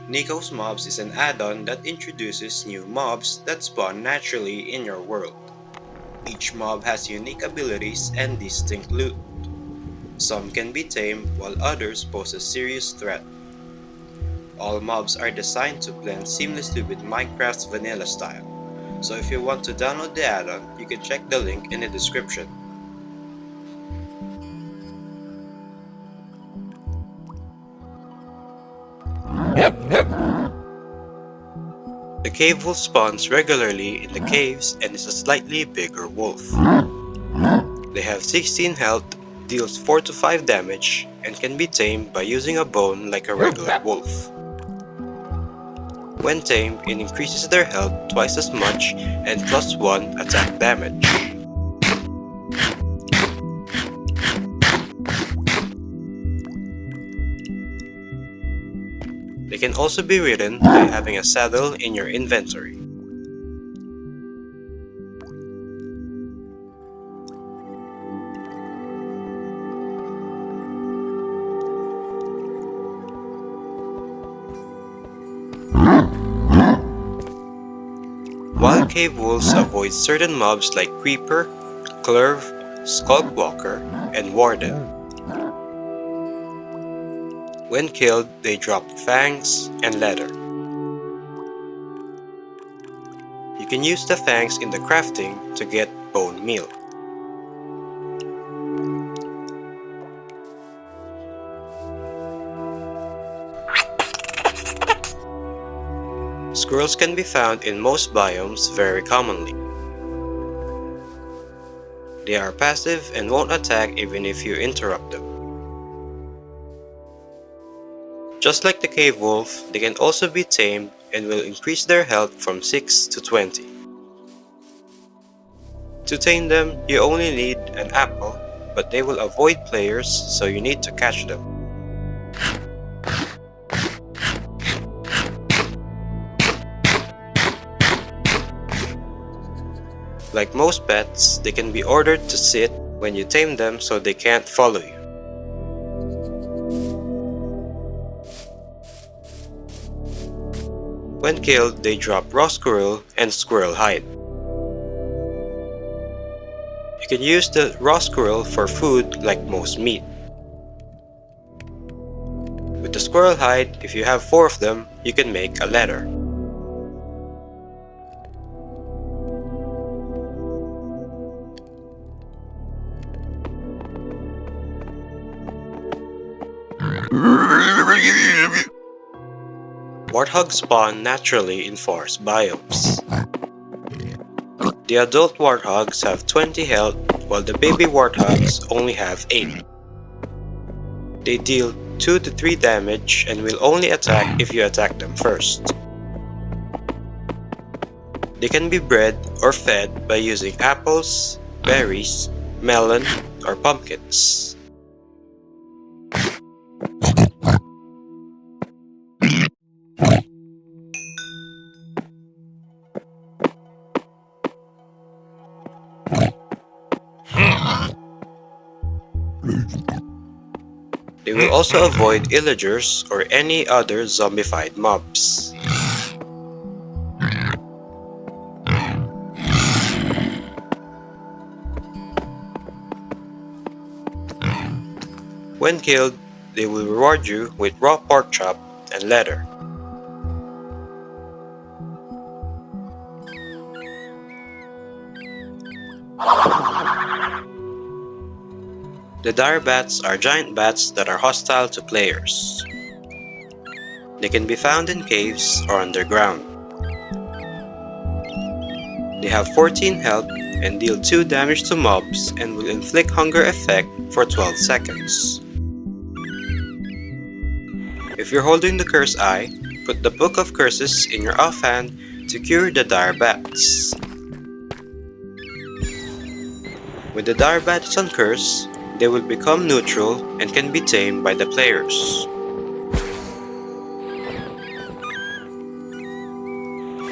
Nico's MOBS is an add-on that introduces new mobs that spawn naturally in your world. Each mob has unique abilities and distinct loot. Some can be tamed while others pose a serious threat. All mobs are designed to blend seamlessly with Minecraft's vanilla style, so if you want to download the add-on, you can check the link in the description. The cave wolf spawns regularly in the caves and is a slightly bigger wolf. They have 16 health, deals 4 to 5 damage, and can be tamed by using a bone like a regular wolf. When tamed, it increases their health twice as much and +1 attack damage. They can also be ridden by having a saddle in your inventory. Wild cave wolves avoid certain mobs like Creeper, Clerv, Skulkwalker, and Warden. When killed, they drop fangs and leather. You can use the fangs in the crafting to get bone meal. Squirrels can be found in most biomes very commonly. They are passive and won't attack even if you interrupt them. Just like the cave wolf, they can also be tamed and will increase their health from 6 to 20. To tame them, you only need an apple, but they will avoid players, so you need to catch them. Like most pets, they can be ordered to sit when you tame them so they can't follow you. When killed, they drop raw squirrel and squirrel hide. You can use the raw squirrel for food like most meat. With the squirrel hide, if you have 4 of them, you can make a leather. Warthogs spawn naturally in forest biomes. The adult warthogs have 20 health, while the baby warthogs only have 8. They deal 2 to 3 damage and will only attack if you attack them first. They can be bred or fed by using apples, berries, melon, or pumpkins. They will also avoid illagers or any other zombified mobs. When killed, they will reward you with raw pork chop and leather. The dire bats are giant bats that are hostile to players. They can be found in caves or underground. They have 14 health and deal 2 damage to mobs and will inflict hunger effect for 12 seconds. If you're holding the curse eye, put the Book of Curses in your offhand to cure the dire bats. When the dire bat is on curse, they will become neutral and can be tamed by the players.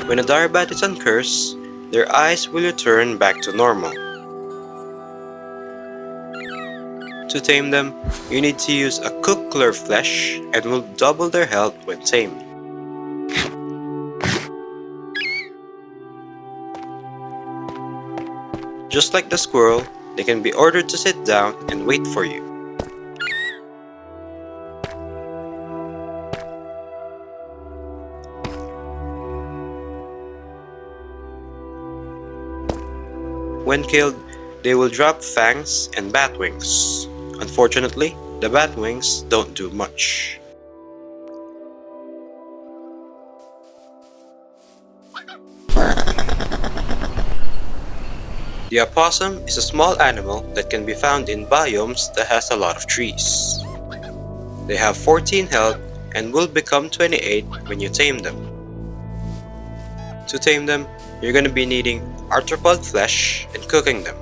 When a dire bat is on curse, their eyes will return back to normal. To tame them, you need to use a cooked clerv flesh and will double their health when tamed. Just like the squirrel, they can be ordered to sit down and wait for you. When killed, they will drop fangs and bat wings. Unfortunately, the bat wings don't do much. The opossum is a small animal that can be found in biomes that has a lot of trees. They have 14 health and will become 28 when you tame them. To tame them, you're going to be needing arthropod flesh and cooking them.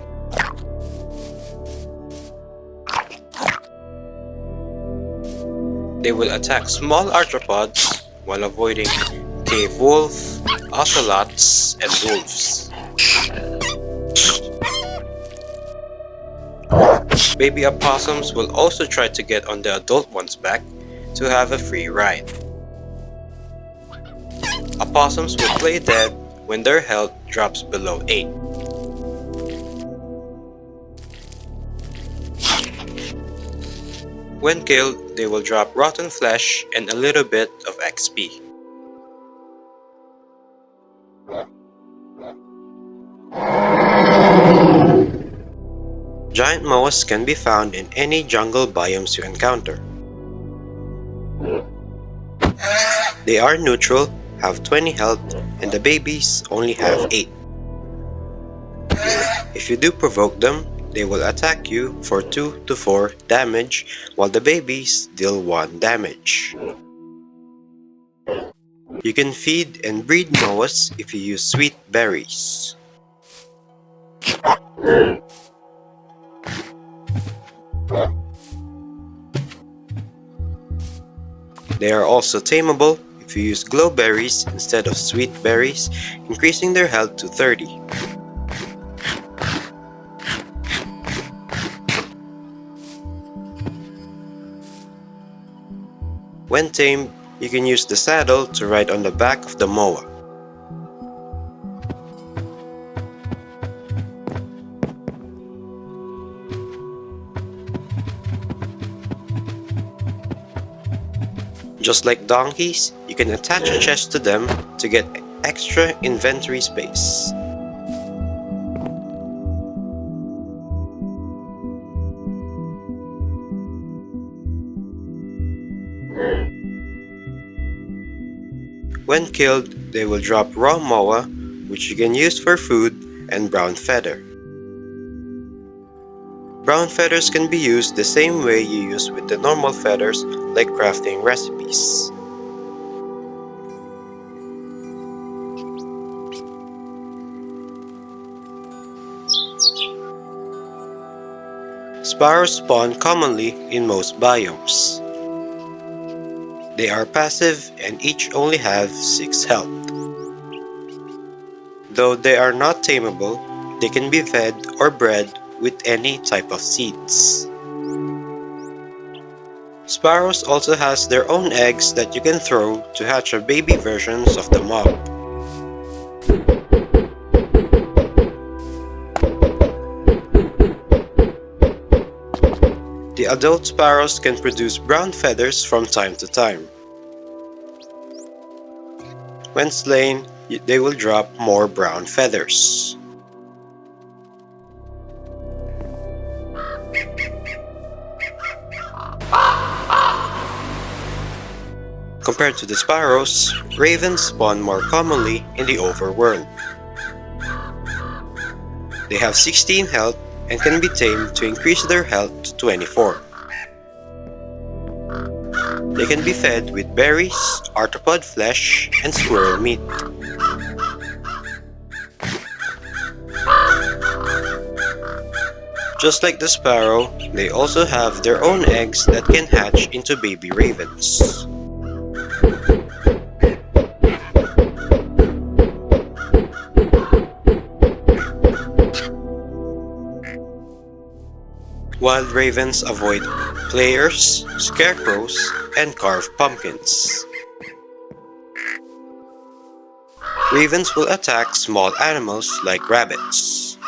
They will attack small arthropods while avoiding cave wolf, ocelots, and wolves. Baby opossums will also try to get on the adult one's back to have a free ride. Opossums will play dead when their health drops below 8. When killed, they will drop rotten flesh and a little bit of XP. Giant moas can be found in any jungle biomes you encounter. They are neutral, have 20 health, and the babies only have 8. If you do provoke them, they will attack you for 2 to 4 damage, while the babies deal 1 damage. You can feed and breed moas if you use sweet berries. They are also tameable if you use glow berries instead of sweet berries, increasing their health to 30. When tamed, you can use the saddle to ride on the back of the moa. Just like donkeys, you can attach a chest to them to get extra inventory space. When killed, they will drop raw moa, which you can use for food, and brown feather. Brown feathers can be used the same way you use with the normal feathers, like crafting recipes. Sparrows spawn commonly in most biomes. They are passive and each only have 6 health. Though they are not tameable, they can be fed or bred with any type of seeds. Sparrows also has their own eggs that you can throw to hatch a baby versions of the mob. The adult sparrows can produce brown feathers from time to time. When slain, they will drop more brown feathers. Compared to the sparrows, ravens spawn more commonly in the overworld. They have 16 health and can be tamed to increase their health to 24. They can be fed with berries, arthropod flesh, and squirrel meat. Just like the sparrow, they also have their own eggs that can hatch into baby ravens. Wild ravens avoid players, scarecrows, and carved pumpkins. Ravens will attack small animals like rabbits.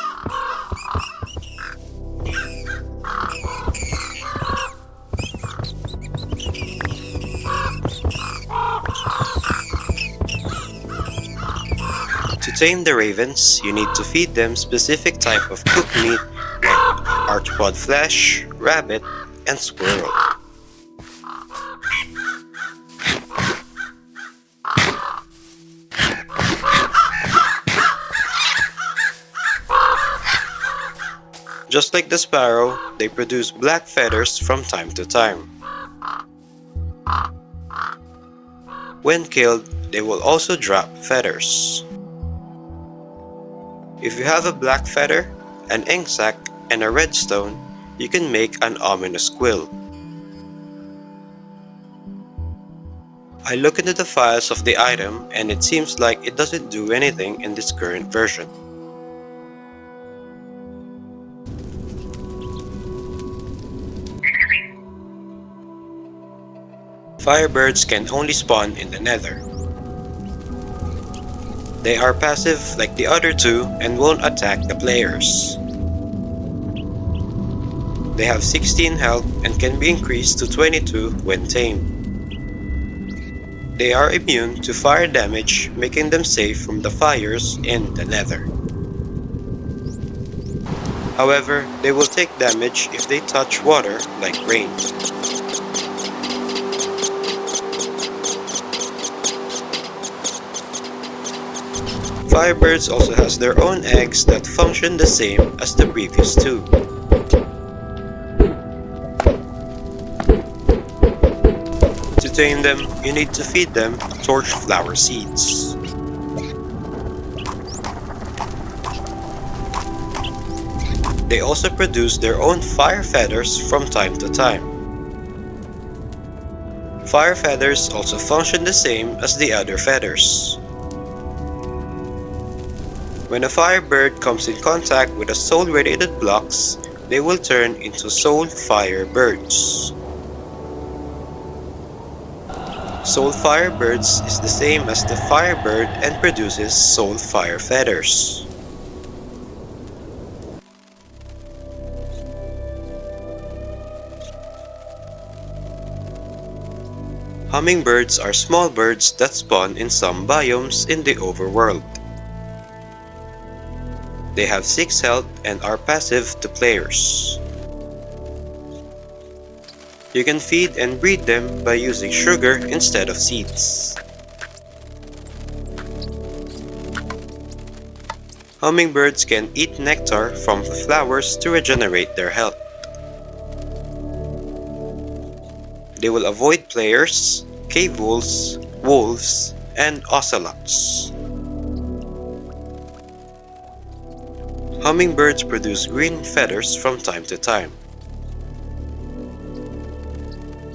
tame the ravens, you need to feed them specific type of cooked meat like arthropod flesh, rabbit, and squirrel. Just like the sparrow, they produce black feathers from time to time. When killed, they will also drop feathers. If you have a black feather, an ink sac, and a red stone, you can make an ominous quill. I look into the files of the item and it seems like it doesn't do anything in this current version. Firebirds can only spawn in the Nether. They are passive like the other two and won't attack the players. They have 16 health and can be increased to 22 when tamed. They are immune to fire damage, making them safe from the fires in the Nether. However, they will take damage if they touch water like rain. Firebirds also has their own eggs that function the same as the previous two. To tame them, you need to feed them torch flower seeds. They also produce their own fire feathers from time to time. Fire feathers also function the same as the other feathers. When a firebird comes in contact with a soul-radiated blocks, they will turn into soul fire birds. Soul fire birds is the same as the firebird and produces soul fire feathers. Hummingbirds are small birds that spawn in some biomes in the overworld. They have 6 health and are passive to players. You can feed and breed them by using sugar instead of seeds. Hummingbirds can eat nectar from flowers to regenerate their health. They will avoid players, cave wolves, and ocelots. Hummingbirds produce green feathers from time to time.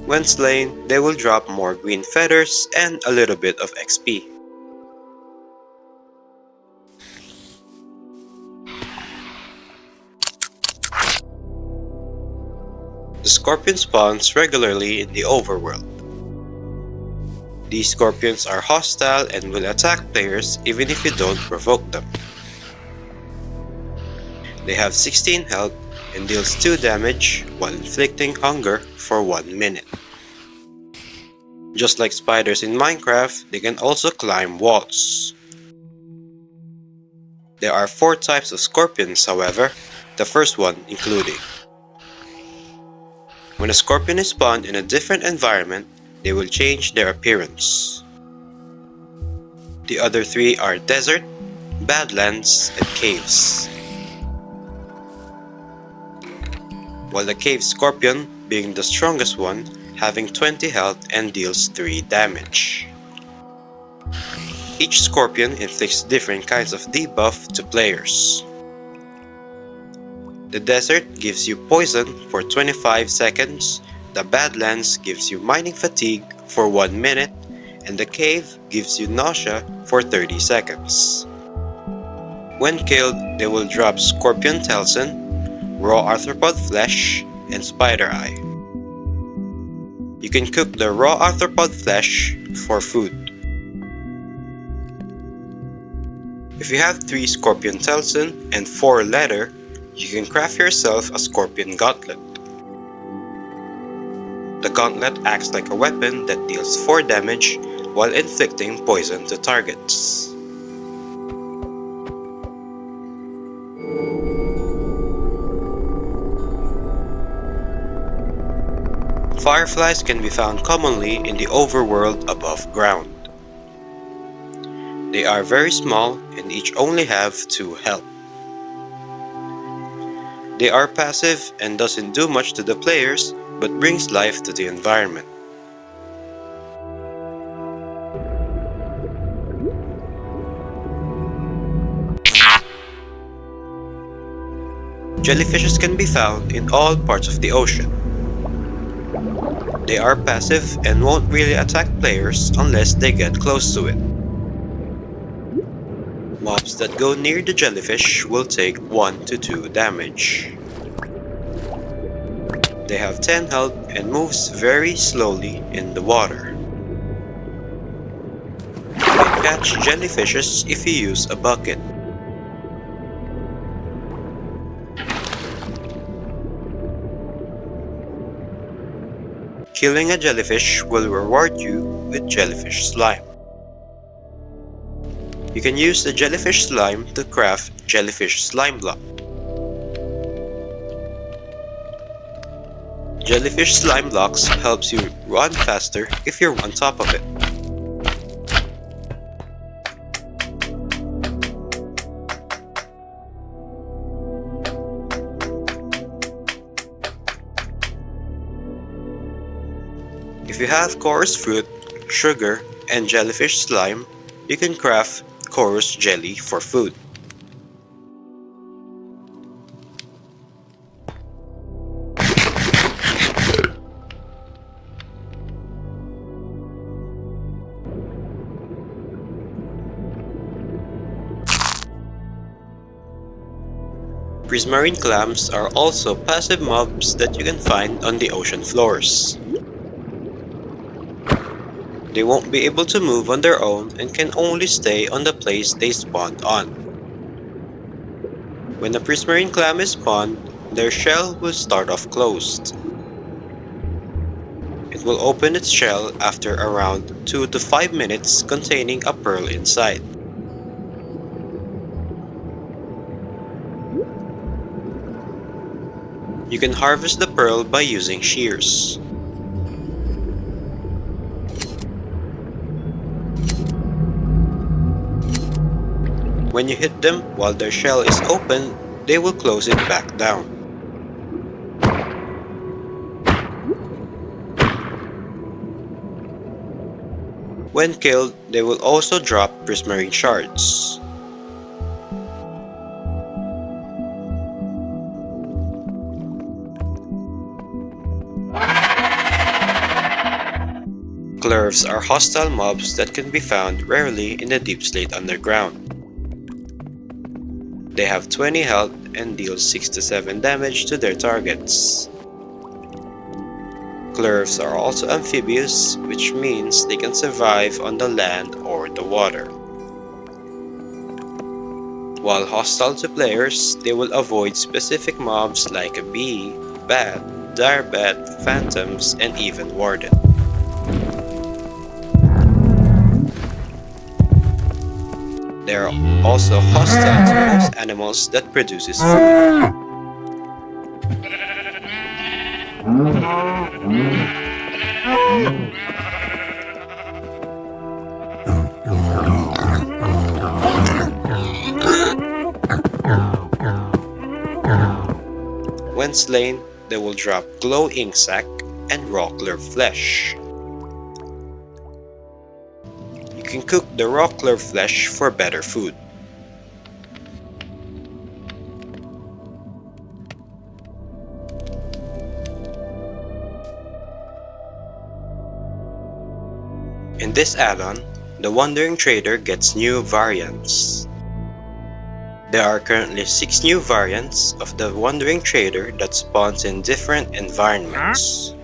When slain, they will drop more green feathers and a little bit of XP. The scorpion spawns regularly in the overworld. These scorpions are hostile and will attack players even if you don't provoke them. They have 16 health and deals 2 damage while inflicting hunger for 1 minute. Just like spiders in Minecraft, they can also climb walls. There are 4 types of scorpions, however, the first one including. When a scorpion is spawned in a different environment, they will change their appearance. The other 3 are desert, badlands, and caves. While the cave scorpion being the strongest one, having 20 health and deals 3 damage. Each scorpion inflicts different kinds of debuff to players. The desert gives you poison for 25 seconds, the badlands gives you mining fatigue for 1 minute, and the cave gives you nausea for 30 seconds. When killed, they will drop scorpion telson, raw arthropod flesh, and spider eye. You can cook the raw arthropod flesh for food. If you have 3 scorpion telson and 4 leather, you can craft yourself a scorpion gauntlet. The gauntlet acts like a weapon that deals 4 damage while inflicting poison to targets. Fireflies can be found commonly in the overworld above ground. They are very small and each only have 2 health. They are passive and doesn't do much to the players but brings life to the environment. Jellyfishes can be found in all parts of the ocean. They are passive and won't really attack players unless they get close to it. Mobs that go near the jellyfish will take 1 to 2 damage. They have 10 health and moves very slowly in the water. You can catch jellyfishes if you use a bucket. Killing a jellyfish will reward you with jellyfish slime. You can use the jellyfish slime to craft jellyfish slime block. Jellyfish slime blocks helps you run faster if you're on top of it. If you have chorus fruit, sugar, and jellyfish slime, you can craft chorus jelly for food. Prismarine clams are also passive mobs that you can find on the ocean floors. They won't be able to move on their own and can only stay on the place they spawned on. When a prismarine clam is spawned, their shell will start off closed. It will open its shell after around 2 to 5 minutes containing a pearl inside. You can harvest the pearl by using shears. When you hit them while their shell is open, they will close it back down. When killed, they will also drop prismarine shards. Clerves are hostile mobs that can be found rarely in the deep slate underground. They have 20 health and deal 6 to 7 damage to their targets. Clerves are also amphibious, which means they can survive on the land or the water. While hostile to players, they will avoid specific mobs like a bee, bat, direbat, phantoms, and even warden. They are also hostile to most animals that produces food. When slain, they will drop glow ink sac and raw clerve flesh. You can cook the raw clerve flesh for better food. In this add-on, the Wandering Trader gets new variants. There are currently 6 new variants of the Wandering Trader that spawns in different environments.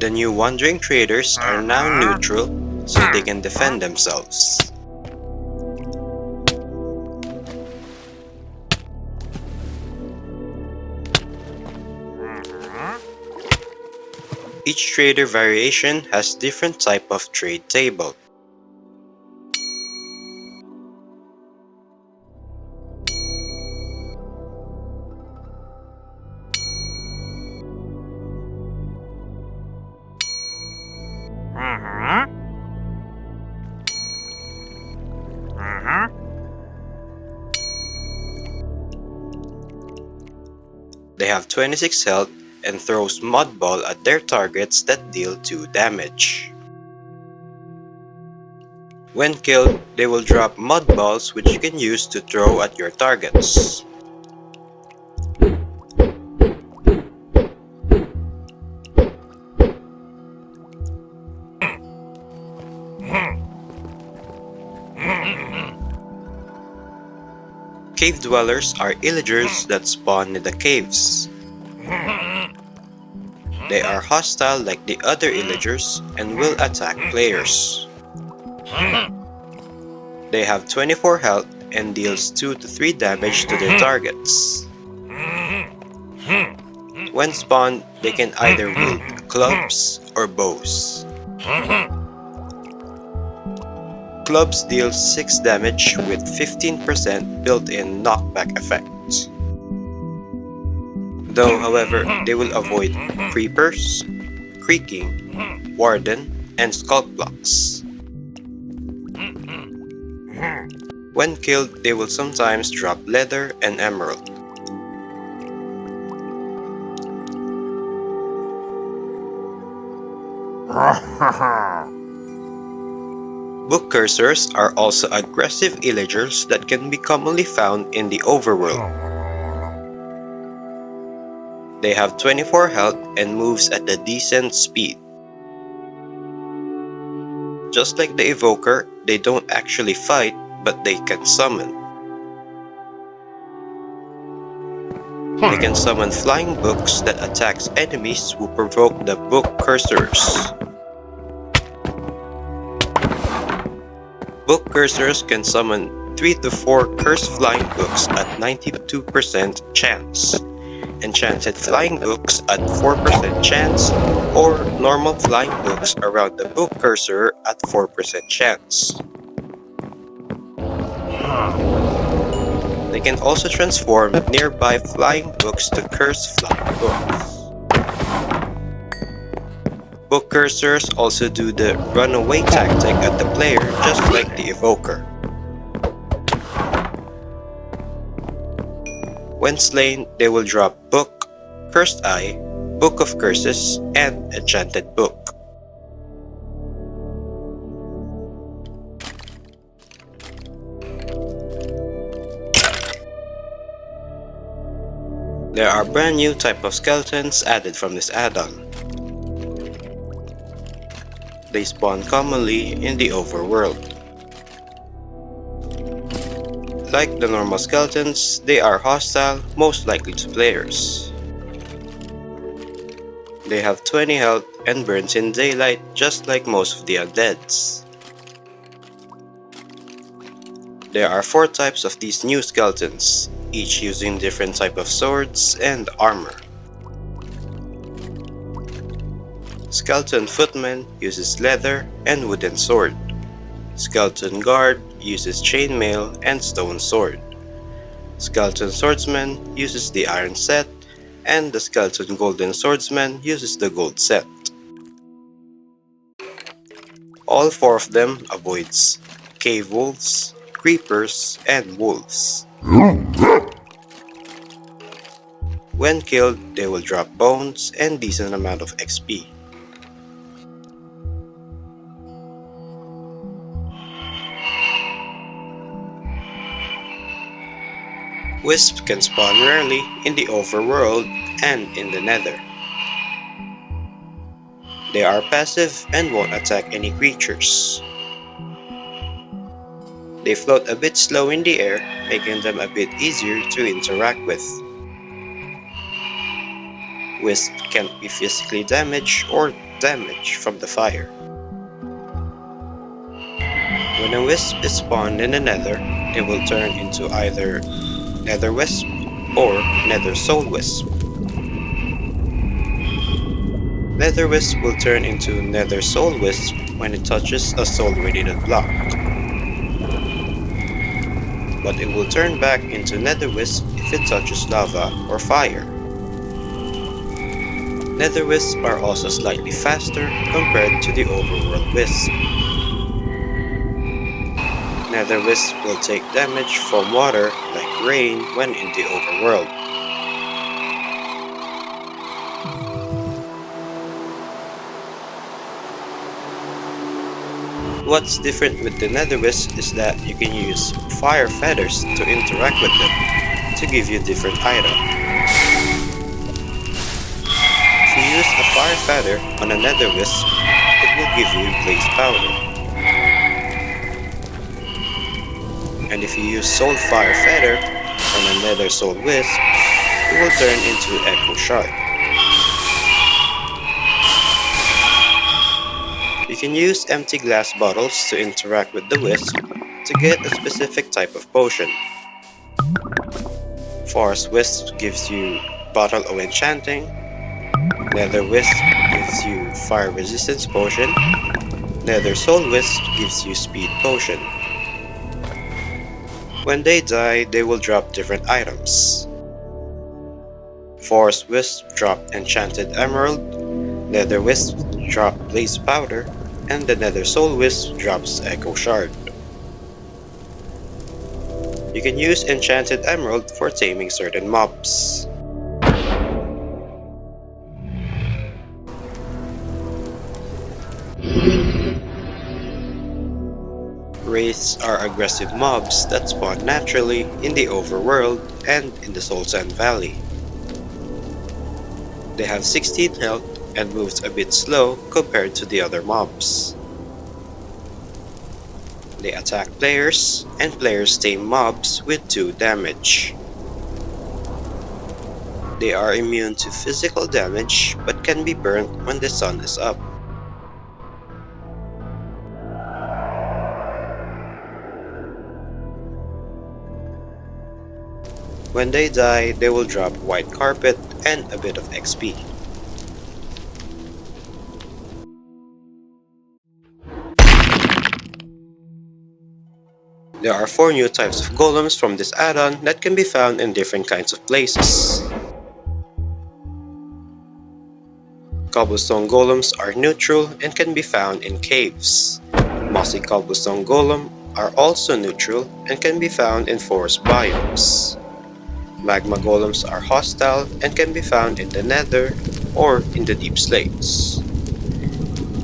The new Wandering Traders are now neutral, so they can defend themselves. Each trader variation has different type of trade table. They have 26 health and throws mud ball at their targets that deal 2 damage. When killed, they will drop mud balls which you can use to throw at your targets. Cave dwellers are illagers that spawn in the caves. They are hostile like the other illagers and will attack players. They have 24 health and deals 2 to 3 damage to their targets. When spawned, they can either wield clubs or bows. Clubs deal 6 damage with 15% built-in knockback effect. Though, however, they will avoid creepers, creaking, warden, and skull blocks. When killed, they will sometimes drop leather and emerald. Book cursors are also aggressive illagers that can be commonly found in the overworld. They have 24 health and moves at a decent speed. Just like the evoker, they don't actually fight, but they can summon. They can summon flying books that attacks enemies who provoke the book cursors. Book cursors can summon 3 to 4 cursed flying books at 92% chance, enchanted flying books at 4% chance, or normal flying books around the book cursor at 4% chance. They can also transform nearby flying books to cursed flying books. Book cursors also do the runaway tactic at the player just like the evoker. When slain, they will drop Book, Cursed Eye, Book of Curses, and Enchanted Book. There are brand new type of skeletons added from this add-on. They spawn commonly in the overworld. Like the normal skeletons, they are hostile, most likely to players. They have 20 health and burns in daylight just like most of the undeads. There are 4 types of these new skeletons, each using different type of swords and armor. Skeleton Footman uses leather and wooden sword. Skeleton Guard uses chainmail and stone sword. Skeleton Swordsman uses the iron set, and the Skeleton Golden Swordsman uses the gold set. All 4 of them avoids cave wolves, creepers, and wolves. When killed, they will drop bones and decent amount of XP. Wisps can spawn rarely in the overworld and in the nether. They are passive and won't attack any creatures. They float a bit slow in the air, making them a bit easier to interact with. Wisps can't be physically damaged or damaged from the fire. When a wisp is spawned in the nether, it will turn into either Nether Wisp or Nether Soul Wisp. Nether Wisp will turn into Nether Soul Wisp when it touches a soul radiated block, but it will turn back into Nether Wisp if it touches lava or fire. Nether Wisps are also slightly faster compared to the Overworld Wisp. Nether Wisp will take damage from water like rain when in the Overworld. What's different with the Nether Wisp is that you can use fire feathers to interact with them to give you different items. If you use a fire feather on a Nether Wisp, it will give you blaze powder. And if you use soul fire feather on a Nether Soul Wisp, it will turn into Echo Shard. You can use empty glass bottles to interact with the wisp to get a specific type of potion. Forest Wisp gives you Bottle of Enchanting, Nether Wisp gives you Fire Resistance Potion, Nether Soul Wisp gives you Speed Potion. When they die, they will drop different items. Forest Wisp drop Enchanted Emerald, Nether Wisp drop Blaze Powder, and the Nether Soul Wisp drops Echo Shard. You can use Enchanted Emerald for taming certain mobs. Wraiths are aggressive mobs that spawn naturally in the Overworld and in the Soul Sand Valley. They have 16 health and moves a bit slow compared to the other mobs. They attack players, and players tame mobs with 2 damage. They are immune to physical damage but can be burnt when the sun is up. When they die, they will drop White Carpet and a bit of XP. There are 4 new types of golems from this add-on that can be found in different kinds of places. Cobblestone golems are neutral and can be found in caves. Mossy cobblestone golem are also neutral and can be found in forest biomes. Magma golems are hostile and can be found in the nether or in the deep slates.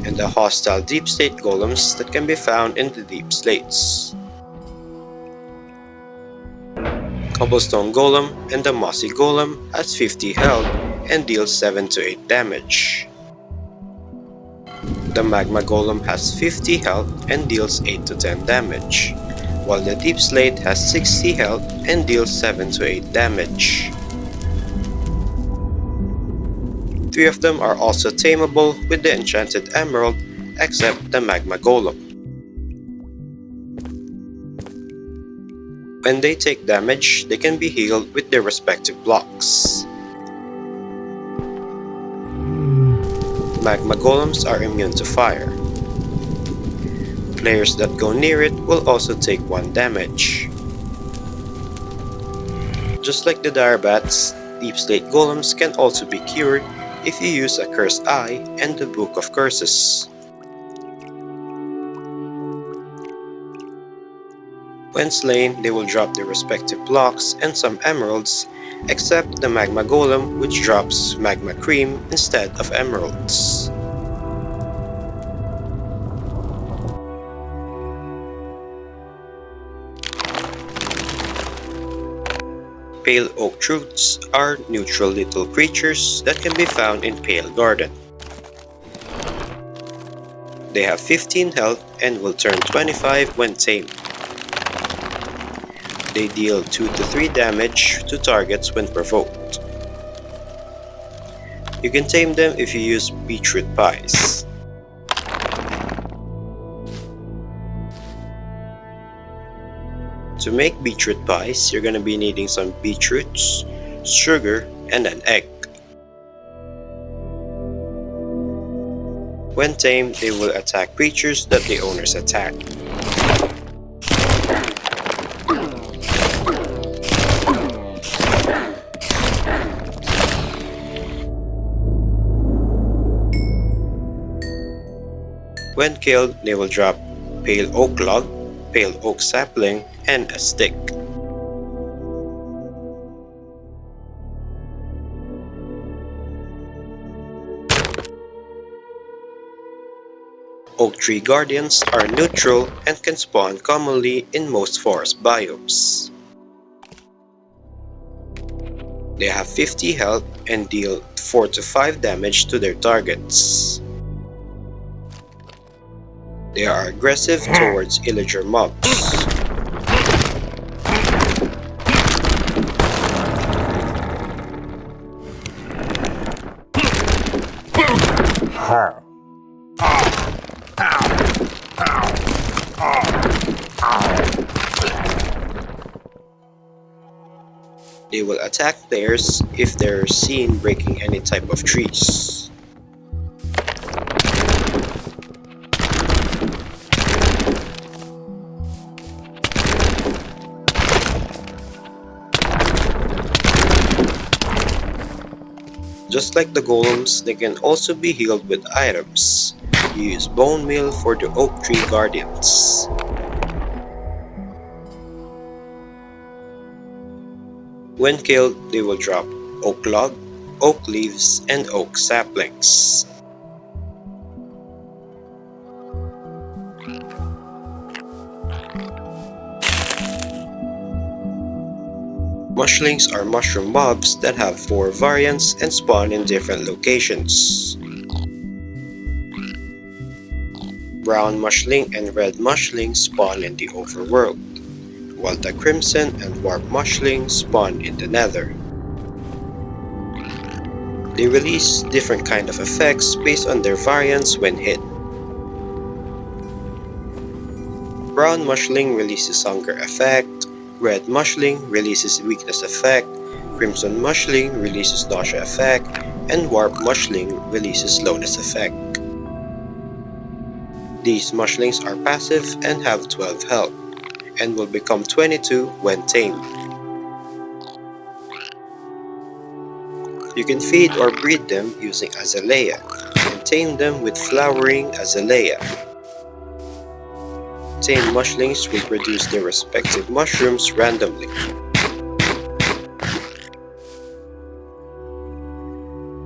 And the hostile deep slate golems that can be found in the deep slates. Cobblestone golem and the mossy golem has 50 health and deals 7 to 8 damage. The magma golem has 50 health and deals 8 to 10 damage, while the deep slate has 60 health and deals 7 to 8 damage. 3 of them are also tameable with the enchanted emerald except the magma golem. When they take damage, they can be healed with their respective blocks. Magma golems are immune to fire. Players that go near it will also take 1 damage. Just like the dire bats, deep slate golems can also be cured if you use a Cursed Eye and the Book of Curses. When slain, they will drop their respective blocks and some emeralds, except the magma golem, which drops magma cream instead of emeralds. Pale oak roots are neutral little creatures that can be found in Pale Garden. They have 15 health and will turn 25 when tamed. They deal 2 to 3 damage to targets when provoked. You can tame them if you use beetroot pies. To make beetroot pies, you're gonna be needing some beetroots, sugar, and an egg. When tamed, they will attack creatures that the owners attack. When killed, they will drop pale oak log, pale oak sapling, and a stick. Oak tree guardians are neutral and can spawn commonly in most forest biomes. They have 50 health and deal 4 to 5 damage to their targets. They are aggressive towards illager mobs. They will attack players if they're seen breaking any type of trees. Just like the golems, they can also be healed with items. Use bone meal for the oak tree guardians. When killed, they will drop oak log, oak leaves, and oak saplings. Mushlings are mushroom mobs that have 4 variants and spawn in different locations. Brown mushling and red mushling spawn in the overworld, while the crimson and warp mushling spawn in the nether. They release different kind of effects based on their variants when hit. Brown mushling releases hunger effect, red mushling releases weakness effect, crimson mushling releases nausea effect, and warp mushling releases slowness effect. These mushlings are passive and have 12 health, and will become 22 when tamed. You can feed or breed them using azalea, and tame them with flowering azalea. Tamed mushlings will produce their respective mushrooms randomly.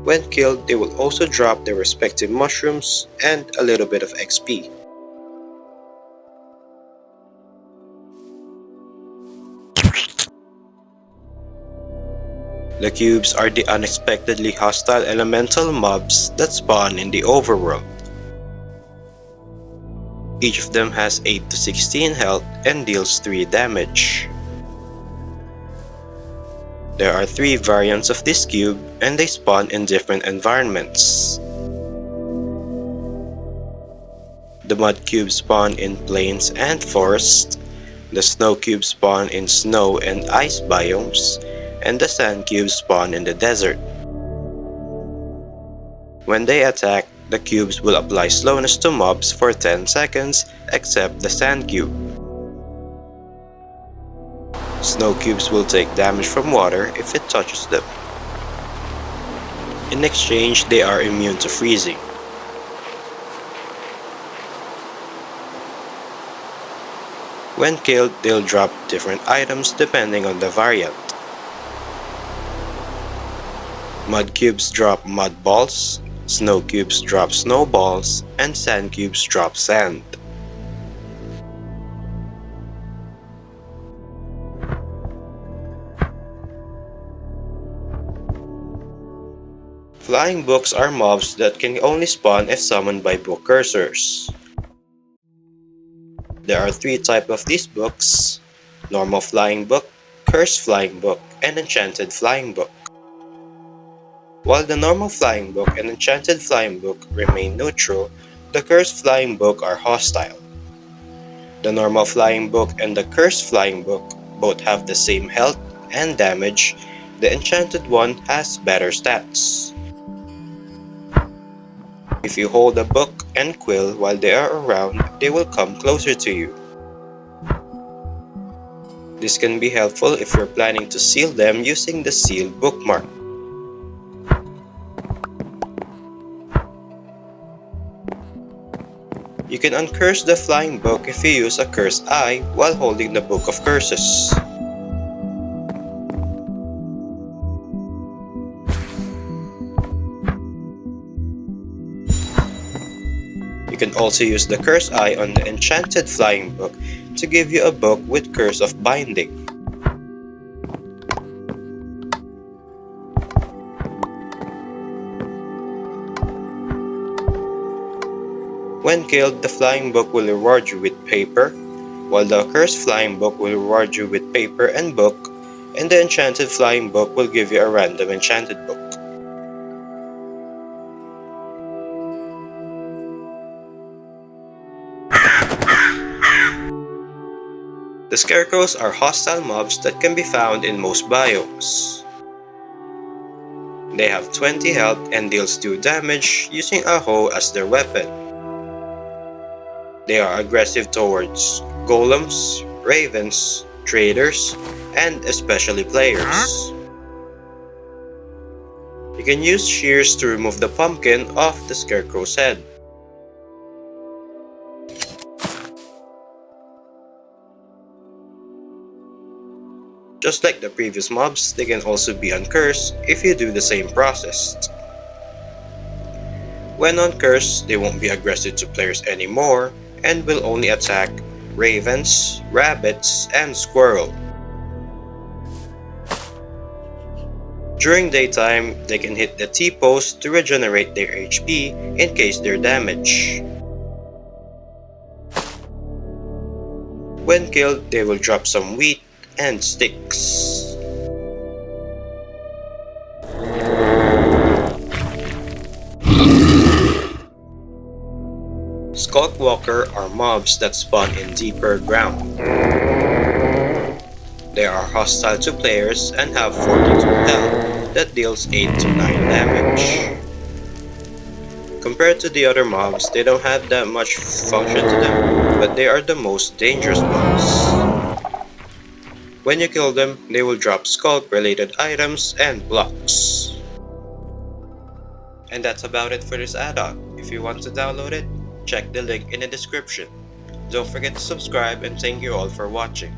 When killed, they will also drop their respective mushrooms and a little bit of XP. The cubes are the unexpectedly hostile elemental mobs that spawn in the overworld. Each of them has 8 to 16 health and deals 3 damage. There are 3 variants of this cube and they spawn in different environments. The mud cubes spawn in plains and forests, the snow cubes spawn in snow and ice biomes, and the sand cubes spawn in the desert. When they attack, the cubes will apply slowness to mobs for 10 seconds except the sand cube. Snow cubes will take damage from water if it touches them. In exchange, they are immune to freezing. When killed, they'll drop different items depending on the variant. Mud cubes drop mud balls, snow cubes drop snowballs, and sand cubes drop sand. Flying books are mobs that can only spawn if summoned by book cursors. There are 3 types of these books: normal flying book, cursed flying book, and enchanted flying book. While the normal flying book and enchanted flying book remain neutral, the cursed flying book are hostile. The normal flying book and the cursed flying book both have the same health and damage. The enchanted one has better stats. If you hold a book and quill while they are around, they will come closer to you. This can be helpful if you're planning to seal them using the seal bookmark. You can uncurse the flying book if you use a curse eye while holding the book of curses. You can also use the curse eye on the enchanted flying book to give you a book with curse of binding. When killed, the flying book will reward you with paper, while the cursed flying book will reward you with paper and book, and the enchanted flying book will give you a random enchanted book. The scarecrows are hostile mobs that can be found in most biomes. They have 20 health and deals 2 damage using a hoe as their weapon. They are aggressive towards golems, ravens, traders, and especially players. You can use shears to remove the pumpkin off the scarecrow's head. Just like the previous mobs, they can also be uncursed if you do the same process. When uncursed, they won't be aggressive to players anymore and will only attack ravens, rabbits, and squirrel. During daytime, they can hit the T-post to regenerate their HP in case they're damaged. When killed, they will drop some wheat and sticks. Skulkwalker are mobs that spawn in deeper ground. They are hostile to players and have 42 health that deals 8 to 9 damage. Compared to the other mobs, they don't have that much function to them, but they are the most dangerous mobs. When you kill them, they will drop skulk-related items and blocks. And that's about it for this add-on. If you want to download it, check the link in the description. Don't forget to subscribe and thank you all for watching.